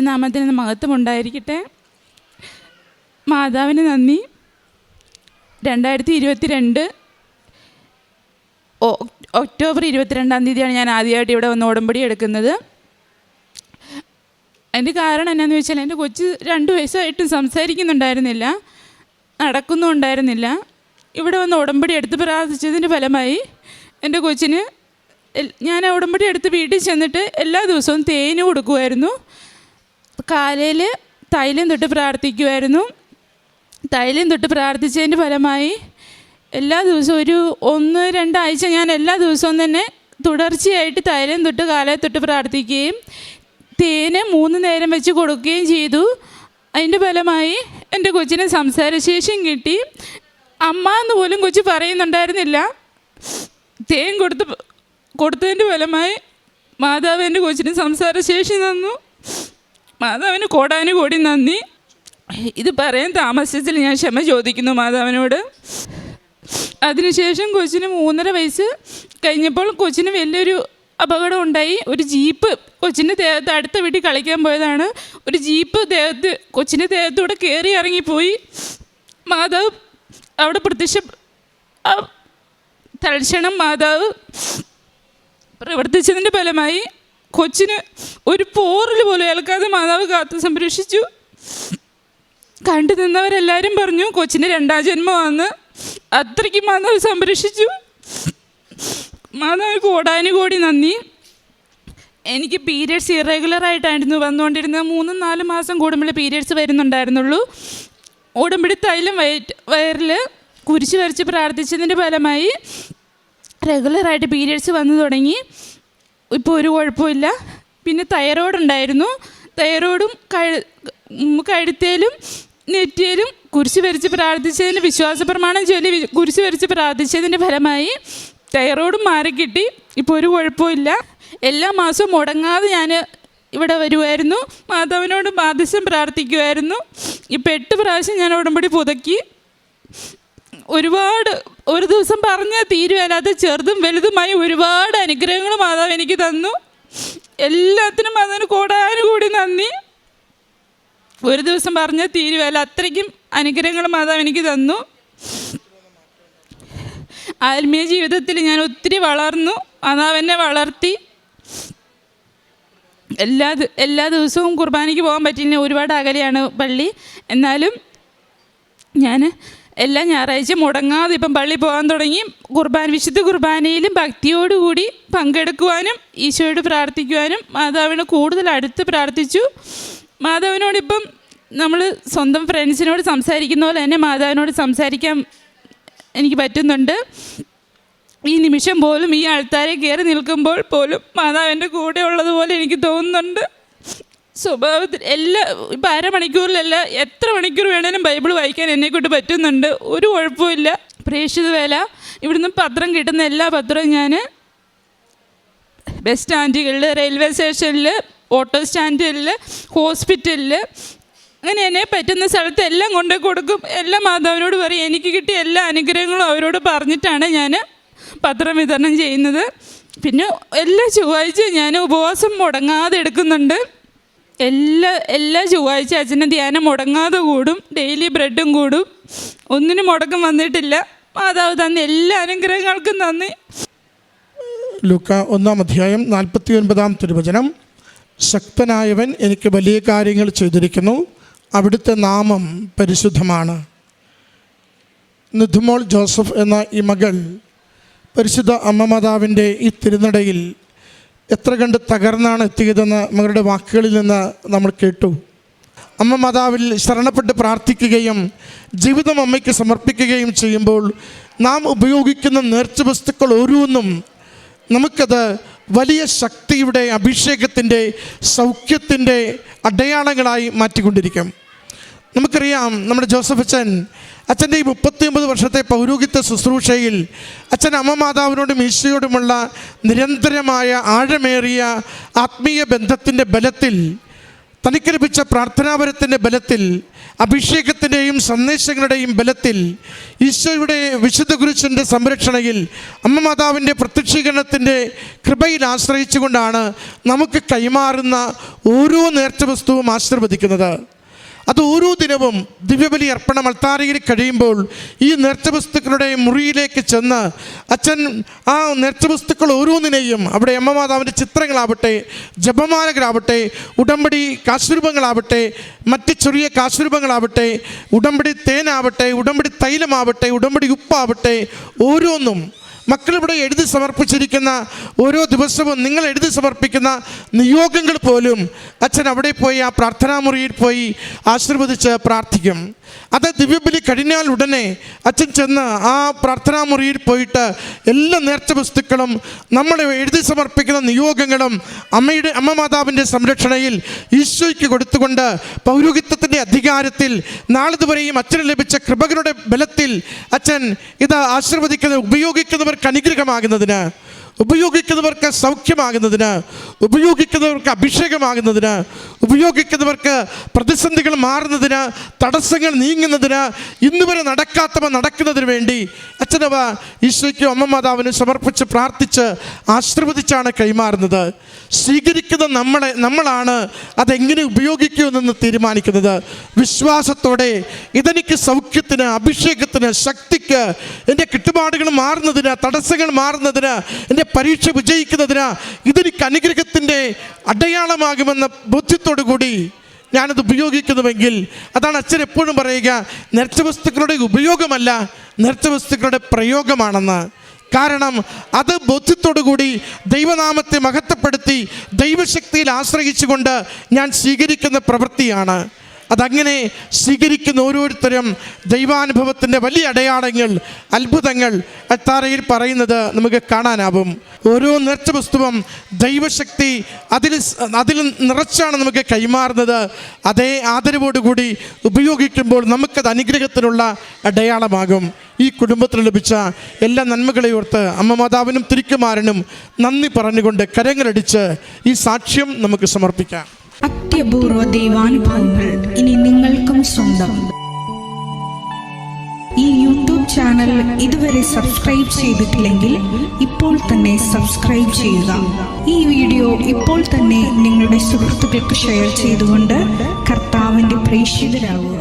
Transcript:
നാമത്തിന് മഹത്വം ഉണ്ടായിരിക്കട്ടെ. മാതാവിന് നന്ദി. 2022 ഒക്ടോബർ 22 ഞാൻ ആദ്യമായിട്ട് ഇവിടെ വന്ന് ഉടമ്പടി എടുക്കുന്നത്. അതിൻ്റെ കാരണം എന്നാന്ന് വെച്ചാൽ എൻ്റെ കൊച്ച് 2 വയസ്സായിട്ടും സംസാരിക്കുന്നുണ്ടായിരുന്നില്ല, നടക്കുന്നുണ്ടായിരുന്നില്ല. ഇവിടെ വന്ന് ഉടമ്പടി എടുത്ത് പ്രാർത്ഥിച്ചതിൻ്റെ ഫലമായി എൻ്റെ കൊച്ചിന് ഞാൻ ഉടമ്പടി എടുത്ത് വീട്ടിൽ ചെന്നിട്ട് എല്ലാ ദിവസവും തേന് കൊടുക്കുമായിരുന്നു. കാലയിൽ തൈലം തൊട്ട് പ്രാർത്ഥിക്കുമായിരുന്നു. തൈലം തൊട്ട് പ്രാർത്ഥിച്ചതിൻ്റെ ഫലമായി എല്ലാ ദിവസവും ഒരു 1-2 ആഴ്ച ഞാൻ എല്ലാ ദിവസവും തന്നെ തുടർച്ചയായിട്ട് തൈലം തൊട്ട് കാലയിൽ തൊട്ട് പ്രാർത്ഥിക്കുകയും തേന് 3 നേരം വെച്ച് കൊടുക്കുകയും ചെയ്തു. അതിൻ്റെ ഫലമായി എൻ്റെ കൊച്ചിന് സംസാരശേഷിയും കിട്ടി. അമ്മ എന്ന് പോലും കൊച്ച് പറയുന്നുണ്ടായിരുന്നില്ല. തേൻ കൊടുത്തതിൻ്റെ ഫലമായി മാതാവ് എൻ്റെ കൊച്ചിന് സംസാരശേഷി തന്നു. മാതാവിന് കോടാനുകോടി നന്ദി. ഇത് പറയാൻ താമസിച്ചതിൽ ഞാൻ ക്ഷമ ചോദിക്കുന്നു മാതാവിനോട്. അതിനുശേഷം കൊച്ചിന് 3.5 വയസ്സ് കഴിഞ്ഞപ്പോൾ കൊച്ചിന് വലിയൊരു അപകടം ഉണ്ടായി. ഒരു ജീപ്പ് കൊച്ചിൻ്റെ ദേഹത്ത്, അടുത്ത വീട്ടിൽ കളിക്കാൻ പോയതാണ്, ഒരു ജീപ്പ് കൊച്ചിൻ്റെ ദേഹത്തൂടെ കയറി ഇറങ്ങിപ്പോയി. മാതാവ് അവിടെ തൽക്ഷണം മാതാവ് പ്രവർത്തിച്ചതിൻ്റെ ഫലമായി കൊച്ചിന് ഒരു പോറൽ പോലും ഏൽക്കാതെ മാതാവ് കാത്തു സംരക്ഷിച്ചു. കണ്ടു നിന്നവരെല്ലാവരും പറഞ്ഞു കൊച്ചിന് 2ാം ജന്മമാണെന്ന്. അത്രയ്ക്ക് മാതാവ് സംരക്ഷിച്ചു. മാതാവ് കോടാനുകോടി നന്ദി. എനിക്ക് പീരിയഡ്സ് ഇറഗുലറായിട്ടായിരുന്നു വന്നുകൊണ്ടിരുന്നത്. 3-4 മാസം കൂടുമ്പോൾ പീരിയഡ്സ് വരുന്നുണ്ടായിരുന്നുള്ളൂ. ഉടമ്പടി തൈലം വയറിൽ കുരിശ് വരച്ച് പ്രാർത്ഥിച്ചതിൻ്റെ ഫലമായി റെഗുലറായിട്ട് പീരിയഡ്സ് വന്നു തുടങ്ങി. ഇപ്പോൾ ഒരു കുഴപ്പമില്ല. പിന്നെ തൈറോയ്ഡ് ഉണ്ടായിരുന്നു. തൈറോയ്ഡും കഴുത്തേലും നെറ്റിയിലും കുരിശ് വരച്ച് പ്രാർത്ഥിച്ചതിന് വിശ്വാസപ്രമാണം ചൊല്ലി കുരിശ് വരച്ച് പ്രാർത്ഥിച്ചതിൻ്റെ ഫലമായി തൈറോയ്ഡും മാറിക്കിട്ടി. ഇപ്പോൾ ഒരു കുഴപ്പമില്ല. എല്ലാ മാസവും മുടങ്ങാതെ ഞാൻ ഇവിടെ വരുമായിരുന്നു. മാതാവിനോട് മാധ്യസ്ഥം പ്രാർത്ഥിക്കുമായിരുന്നു. ഇപ്പോൾ 8 പ്രാവശ്യം ഞാൻ ഉടമ്പടി പുതുക്കി. ഒരു ദിവസം പറഞ്ഞാൽ തീരുവല്ലാത്ത ചെറുതും വലുതുമായി ഒരുപാട് അനുഗ്രഹങ്ങൾ മാതാവ് എനിക്ക് തന്നു. എല്ലാത്തിനും മാതാവിന് കോടാനുകൂടി നന്ദി. ഒരു ദിവസം പറഞ്ഞാൽ തീരുവല്ല, അത്രയ്ക്കും അനുഗ്രഹങ്ങൾ മാതാവ് എനിക്ക് തന്നു. ആത്മീയ ജീവിതത്തിൽ ഞാൻ ഒത്തിരി വളർന്നു. മാതാവ് എന്നെ വളർത്തി. എല്ലാ ദിവസവും കുർബാനയ്ക്ക് പോകാൻ പറ്റില്ല, ഒരുപാട് അകലെയാണ് പള്ളി. എന്നാലും ഞാൻ എല്ലാ ഞായറാഴ്ച മുടങ്ങാതെ ഇപ്പം പള്ളി പോകാൻ തുടങ്ങി. വിശുദ്ധ കുർബാനയിലും ഭക്തിയോടുകൂടി പങ്കെടുക്കുവാനും ഈശോയോട് പ്രാർത്ഥിക്കുവാനും മാതാവിനെ കൂടുതൽ അടുത്ത് പ്രാർത്ഥിച്ചു. മാതാവിനോടിപ്പം നമ്മൾ സ്വന്തം ഫ്രണ്ട്സിനോട് സംസാരിക്കുന്ന പോലെ തന്നെ മാതാവിനോട് സംസാരിക്കാൻ എനിക്ക് പറ്റുന്നുണ്ട്. ഈ നിമിഷം പോലും ഈ ആൾത്താരെ കയറി നിൽക്കുമ്പോൾ പോലും മാതാവിൻ്റെ കൂടെ ഉള്ളതുപോലെ എനിക്ക് തോന്നുന്നുണ്ട്. സ്വഭാവത്തിൽ ഇപ്പം അരമണിക്കൂറിലല്ല, എത്ര മണിക്കൂർ വേണേലും ബൈബിൾ വായിക്കാൻ എന്നെക്കൊണ്ട് പറ്റുന്നുണ്ട്. ഒരു കുഴപ്പമില്ല. പ്രേക്ഷിത വേല, ഇവിടുന്ന് പത്രം കിട്ടുന്ന എല്ലാ പത്രവും ഞാൻ ബസ് സ്റ്റാൻഡുകളിൽ, റെയിൽവേ സ്റ്റേഷനിൽ, ഓട്ടോ സ്റ്റാൻഡിൽ, ഹോസ്പിറ്റലിൽ, അങ്ങനെ എന്നെ പറ്റുന്ന സ്ഥലത്ത് എല്ലാം കൊണ്ടു കൊടുക്കും. എല്ലാ മാതാവിനോട് പറയും. എനിക്ക് കിട്ടിയ എല്ലാ അനുഗ്രഹങ്ങളും അവരോട് പറഞ്ഞിട്ടാണ് ഞാൻ പത്രം വിതരണം ചെയ്യുന്നത്. പിന്നെ എല്ലാ ചൊവ്വാഴ്ചയും ഞാൻ ഉപവാസം മുടങ്ങാതെ എടുക്കുന്നുണ്ട്. എല്ലാ ചൊവ്വാഴ്ച അച്ഛൻ്റെ ധ്യാനം മുടങ്ങാതെ കൂടും. ഡെയിലി ബ്രെഡും കൂടും. ഒന്നിനും മുടക്കം വന്നിട്ടില്ല. മാതാവ് തന്ന എല്ലാ അനുഗ്രഹങ്ങൾക്കും നന്ദി. ലൂക്ക 1-49 തിരുവചനം. ശക്തനായവൻ എനിക്ക് വലിയ കാര്യങ്ങൾ ചെയ്തിരിക്കുന്നു, അവിടുത്തെ നാമം പരിശുദ്ധമാണ്. നിധുമോൾ ജോസഫ് എന്ന ഈ മകൾ പരിശുദ്ധ അമ്മ മാതാവിൻ്റെ ഈ തിരുനടയിൽ എത്ര കണ്ട് തകർന്നാണ് എത്തിയതെന്ന് മകളുടെ വാക്കുകളിൽ നിന്ന് നമ്മൾ കേട്ടു. അമ്മ മാതാവിൽ ശരണപ്പെട്ട് പ്രാർത്ഥിക്കുകയും ജീവിതം അമ്മയ്ക്ക് സമർപ്പിക്കുകയും ചെയ്യുമ്പോൾ നാം ഉപയോഗിക്കുന്ന നേർച്ച വസ്തുക്കൾ ഓരോന്നും നമുക്കത് വലിയ ശക്തിയുടെ, അഭിഷേകത്തിൻ്റെ, സൗഖ്യത്തിൻ്റെ അടയാളങ്ങളായി മാറ്റിക്കൊണ്ടിരിക്കും. നമുക്കറിയാം, നമ്മുടെ ജോസഫ് അച്ഛൻ്റെ ഈ 39 വർഷത്തെ പൗരോഹിത്യ ശുശ്രൂഷയിൽ അച്ഛൻ അമ്മ മാതാവിനോടും ഈശോയോടുമുള്ള നിരന്തരമായ ആഴമേറിയ ആത്മീയ ബന്ധത്തിൻ്റെ ബലത്തിൽ തനിക്ക് ലഭിച്ച പ്രാർത്ഥനാപരത്തിൻ്റെ ബലത്തിൽ, അഭിഷേകത്തിൻ്റെയും സന്ദേശങ്ങളുടെയും ബലത്തിൽ, ഈശോയുടെ വിശുദ്ധ കുരിശിൻ്റെ സംരക്ഷണയിൽ, അമ്മ മാതാവിൻ്റെ പ്രത്യക്ഷീകരണത്തിൻ്റെ കൃപയിൽ ആശ്രയിച്ചുകൊണ്ടാണ് നമുക്ക് കൈമാറുന്ന ഓരോ നേർച്ച വസ്തുവും ആശീർവദിക്കുന്നത്. അത് ഓരോ ദിനവും ദിവ്യബലി അർപ്പണം അൾത്താരയിൽ കഴിയുമ്പോൾ ഈ നേർച്ച വസ്തുക്കളുടെ മുറിയിലേക്ക് ചെന്ന് അച്ഛൻ ആ നേർച്ച വസ്തുക്കൾ ഓരോന്നിനെയും അവിടെ അമ്മ മാതാവിൻ്റെ ചിത്രങ്ങളാവട്ടെ, ജപമാലകളാവട്ടെ, ഉടമ്പടി കാശുരൂപങ്ങളാവട്ടെ, മറ്റ് ചെറിയ കാശുരൂപങ്ങളാവട്ടെ, ഉടമ്പടി തേനാവട്ടെ, ഉടമ്പടി തൈലമാവട്ടെ, ഉടമ്പടി ഉപ്പാവട്ടെ, ഓരോന്നും മക്കളിവിടെ എഴുതി സമർപ്പിച്ചിരിക്കുന്ന ഓരോ ദിവസവും നിങ്ങൾ എഴുതി സമർപ്പിക്കുന്ന നിയോഗങ്ങൾ പോലും അച്ഛൻ അവിടെ പോയി ആ പ്രാർത്ഥനാമുറിയിൽ പോയി ആശീർവദിച്ച് പ്രാർത്ഥിക്കും. അത് ദിവ്യബലി കഴിഞ്ഞാൽ ഉടനെ അച്ഛൻ ചെന്ന് ആ പ്രാർത്ഥനാമുറിയിൽ പോയിട്ട് എല്ലാ നേർച്ച വസ്തുക്കളും നമ്മൾ എഴുതി സമർപ്പിക്കുന്ന നിയോഗങ്ങളും അമ്മ മാതാവിൻ്റെ സംരക്ഷണയിൽ ഈശോയ്ക്ക് കൊടുത്തുകൊണ്ട് പൗരോഹിത്യത്തിൻ്റെ അധികാരത്തിൽ നാളിതുവരെയും അച്ഛന് ലഭിച്ച കൃപകളുടെ ബലത്തിൽ അച്ഛൻ ഇത് ആശീർവദിക്കുന്ന ഉപയോഗിക്കുന്നവർക്ക് അനുഗ്രഹമാകുന്നതിന്, ഉപയോഗിക്കുന്നവർക്ക് സൗഖ്യമാകുന്നതിന്, ഉപയോഗിക്കുന്നവർക്ക് അഭിഷേകമാകുന്നതിന്, ഉപയോഗിക്കുന്നവർക്ക് പ്രതിസന്ധികൾ മാറുന്നതിന്, തടസ്സങ്ങൾ നീങ്ങുന്നതിന്, ഇന്നുവരെ നടക്കാത്തവ നടക്കുന്നതിന് വേണ്ടി അച്ഛനവ ഈശോയ്ക്കും അമ്മ മാതാവിന് സമർപ്പിച്ച് പ്രാർത്ഥിച്ച് ആശീർവദിച്ചാണ് കൈമാറുന്നത്. സ്വീകരിക്കുന്ന നമ്മളാണ് അതെങ്ങനെ ഉപയോഗിക്കുമെന്ന് തീരുമാനിക്കുന്നത്. വിശ്വാസത്തോടെ ഇതെനിക്ക് സൗഖ്യത്തിന്, അഭിഷേകത്തിന്, ശക്തിക്ക്, എൻ്റെ കെട്ടുപാടുകൾ മാറുന്നതിന്, തടസ്സങ്ങൾ മാറുന്നതിന്, എൻ്റെ പരീക്ഷ വിജയിക്കുന്നതിന്, ഇതെനിക്ക് അനുഗ്രഹത്തിൻ്റെ അടയാളമാകുമെന്ന ബോധ്യത്തോടു കൂടി ഞാനത് ഉപയോഗിക്കുന്നുവെങ്കിൽ, അതാണ് അച്ഛൻ എപ്പോഴും പറയുക, നേർച്ച വസ്തുക്കളുടെ ഉപയോഗമല്ല, നേർച്ച വസ്തുക്കളുടെ പ്രയോഗമാണെന്ന്. കാരണം അത് ബോധ്യത്തോടുകൂടി ദൈവനാമത്തെ മഹത്വപ്പെടുത്തി ദൈവശക്തിയിൽ ആശ്രയിച്ചുകൊണ്ട് ഞാൻ സ്വീകരിക്കുന്ന പ്രവൃത്തിയാണ്. അതങ്ങനെ സ്വീകരിക്കുന്ന ഓരോരുത്തരും ദൈവാനുഭവത്തിൻ്റെ വലിയ അടയാളങ്ങൾ, അത്ഭുതങ്ങൾ അൾത്താരയിൽ പറയുന്നത് നമുക്ക് കാണാനാവും. ഓരോ നേർച്ച വസ്തുവും ദൈവശക്തി അതിൽ നിറച്ചാണ് നമുക്ക് കൈമാറുന്നത്. അതേ ആദരവോടുകൂടി ഉപയോഗിക്കുമ്പോൾ നമുക്കത് അനുഗ്രഹത്തിനുള്ള അടയാളമാകും. ഈ കുടുംബത്തിന് ലഭിച്ച എല്ലാ നന്മകളെ ഓർത്ത് അമ്മ മാതാവിനും തിരുക്കുമാരനും നന്ദി പറഞ്ഞുകൊണ്ട് കരങ്ങളടിച്ച് ഈ സാക്ഷ്യം നമുക്ക് സമർപ്പിക്കാം. അത്യപൂർവ ദൈവാനുഭവങ്ങൾ ഇനി നിങ്ങൾക്കും സ്വന്തം. ഈ യൂട്യൂബ് ചാനൽ ഇതുവരെ സബ്സ്ക്രൈബ് ചെയ്തിട്ടില്ലെങ്കിൽ ഇപ്പോൾ തന്നെ സബ്സ്ക്രൈബ് ചെയ്യുക. ഈ വീഡിയോ ഇപ്പോൾ തന്നെ നിങ്ങളുടെ സുഹൃത്തുക്കൾക്ക് ഷെയർ ചെയ്തുകൊണ്ട് കർത്താവിൻ്റെ പ്രേക്ഷിതരാകുക.